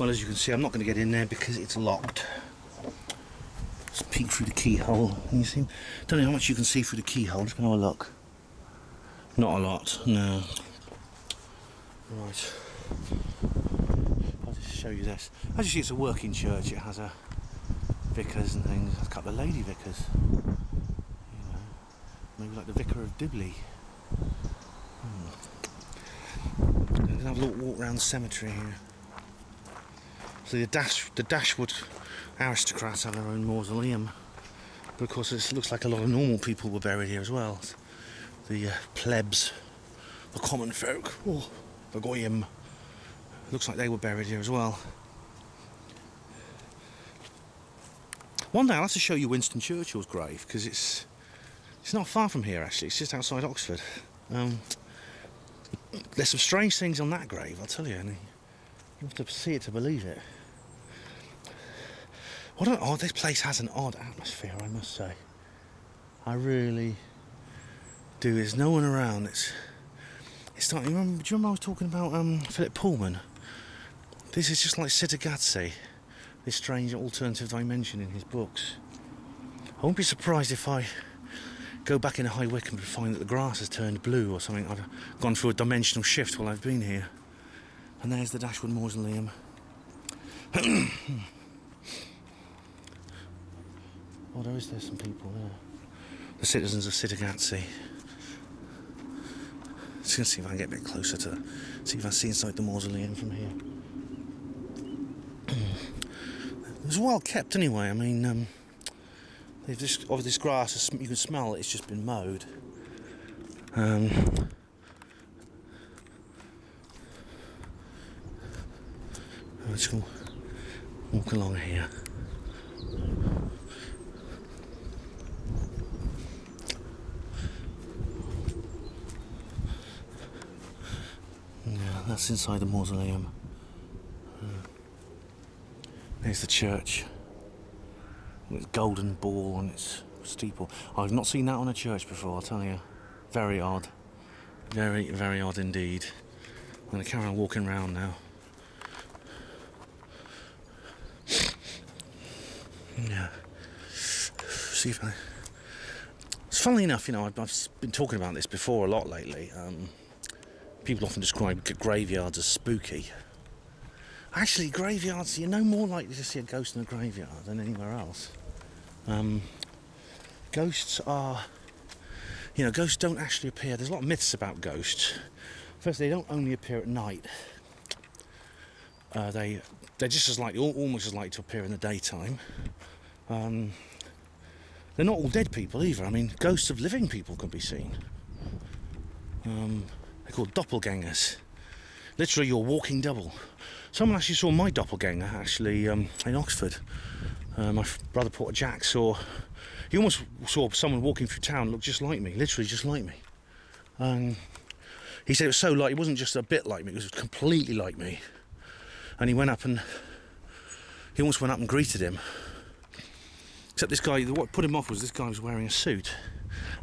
Well, as you can see, I'm not going to get in there because it's locked. Let's peek through the keyhole. Can you see? Don't know how much you can see through the keyhole. Just going to have a look. Not a lot, no. Right. I'll just show you this. As you see, it's a working church. It has a vicars and things. A couple of lady vicars. You know, maybe like the Vicar of Dibley. I'm going to have a little walk around the cemetery here. So the Dashwood aristocrats have their own mausoleum, but of course it looks like a lot of normal people were buried here as well. The plebs, the common folk, the goyim, looks like they were buried here as well. One day I'll have to show you Winston Churchill's grave, because it's not far from here actually. It's just outside Oxford. There's some strange things on that grave, I'll tell you, and you have to see it to believe it. This place has an odd atmosphere, I must say. I really do. There's no one around. It's starting. Do you remember I was talking about Philip Pullman? This is just like Cittàgazze, this strange alternative dimension in his books. I won't be surprised if I go back into High Wycombe and find that the grass has turned blue or something. I've gone through a dimensional shift while I've been here. And there's the Dashwood Mausoleum. Oh, there some people there. The citizens of Cittàgazze. Just gonna see if I can get a bit closer to see if I see inside the mausoleum from here. It's well kept anyway. I mean, this grass, you can smell it. It's just been mowed. Let's go walk along here. Yeah, that's inside the mausoleum. There's the church with its golden ball on its steeple. I've not seen that on a church before, I'll tell you. Very odd. Very, very odd indeed. I'm going to carry on walking around now. Yeah. See if I... It's funnily enough, you know, I've been talking about this before a lot lately. People often describe graveyards as spooky. Actually, graveyards, you're no more likely to see a ghost in a graveyard than anywhere else. Ghosts are... You know, ghosts don't actually appear... There's a lot of myths about ghosts. First, they don't only appear at night. They're just as likely, almost as likely to appear in the daytime. They're not all dead people either. I mean, ghosts of living people can be seen. They're called doppelgangers. Literally, your walking double. Someone actually saw my doppelganger, actually, in Oxford. My brother Porter Jack he almost saw someone walking through town look just like me, literally just like me. He said it was so like, it wasn't just a bit like me, it was completely like me. And he almost went up and greeted him. Except this guy, what put him off was this guy was wearing a suit.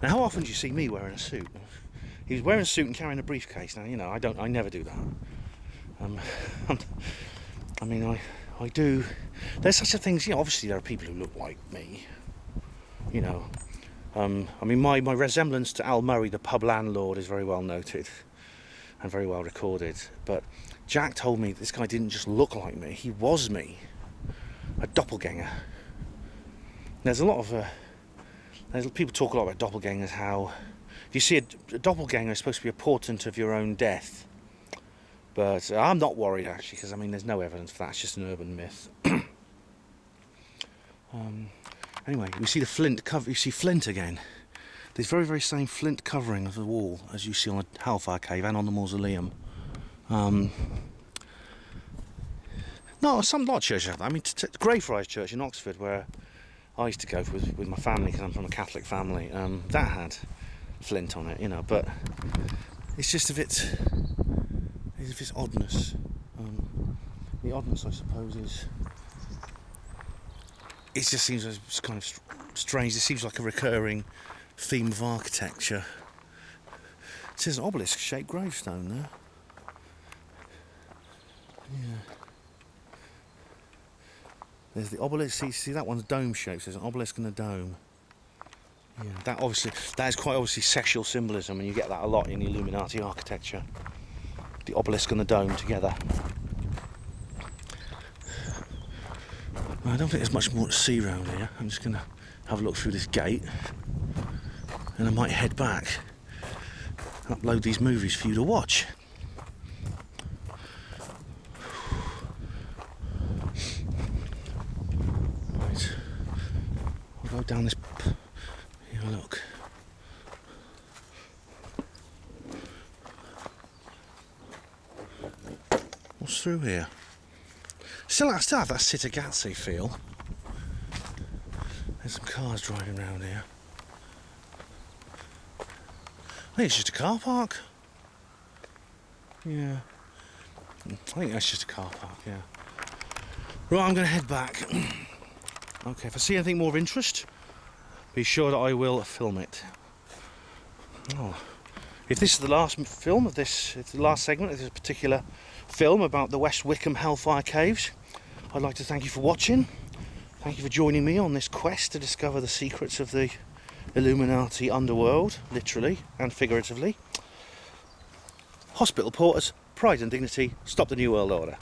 Now, how often do you see me wearing a suit? He was wearing a suit and carrying a briefcase. Now, you know, I never do that. I mean, I do. There's such a thing, you know, obviously there are people who look like me. You know, I mean, my resemblance to Al Murray, the pub landlord, is very well noted and very well recorded. But Jack told me this guy didn't just look like me, he was me. A doppelganger. There's a lot of... people talk a lot about doppelgangers, how... If you see a doppelganger, it's supposed to be a portent of your own death. But I'm not worried, actually, because, I mean, there's no evidence for that. It's just an urban myth. Anyway, you see the flint cover. You see flint again. This very, very same flint covering of the wall as you see on the Hellfire Cave and on the mausoleum. No, some lot of churches have that. I mean, Greyfriars Church in Oxford, where I used to go with my family, because I'm from a Catholic family, that had flint on it, you know, but it's just of its oddness. The oddness, I suppose, is it just seems kind of strange. It seems like a recurring theme of architecture. It says an obelisk-shaped gravestone there. Yeah. There's the obelisk. See that one's dome shaped. There's an obelisk and a dome. Yeah, that is quite obviously sexual symbolism, and you get that a lot in the Illuminati architecture. The obelisk and the dome together. Well, I don't think there's much more to see around here. I'm just going to have a look through this gate, and I might head back and upload these movies for you to watch. Right, I'll go down this. Here, look. What's through here? Still have that Cittàgazze feel. There's some cars driving around here. I think it's just a car park. Yeah. I think that's just a car park, yeah. Right, I'm going to head back. Okay, if I see anything more of interest, be sure that I will film it. Oh. If this is the last film of this, it's the last segment of this particular film about the West Wycombe Hellfire Caves, I'd like to thank you for watching. Thank you for joining me on this quest to discover the secrets of the Illuminati underworld, literally and figuratively. Hospital porters, pride and dignity, stop the New World Order.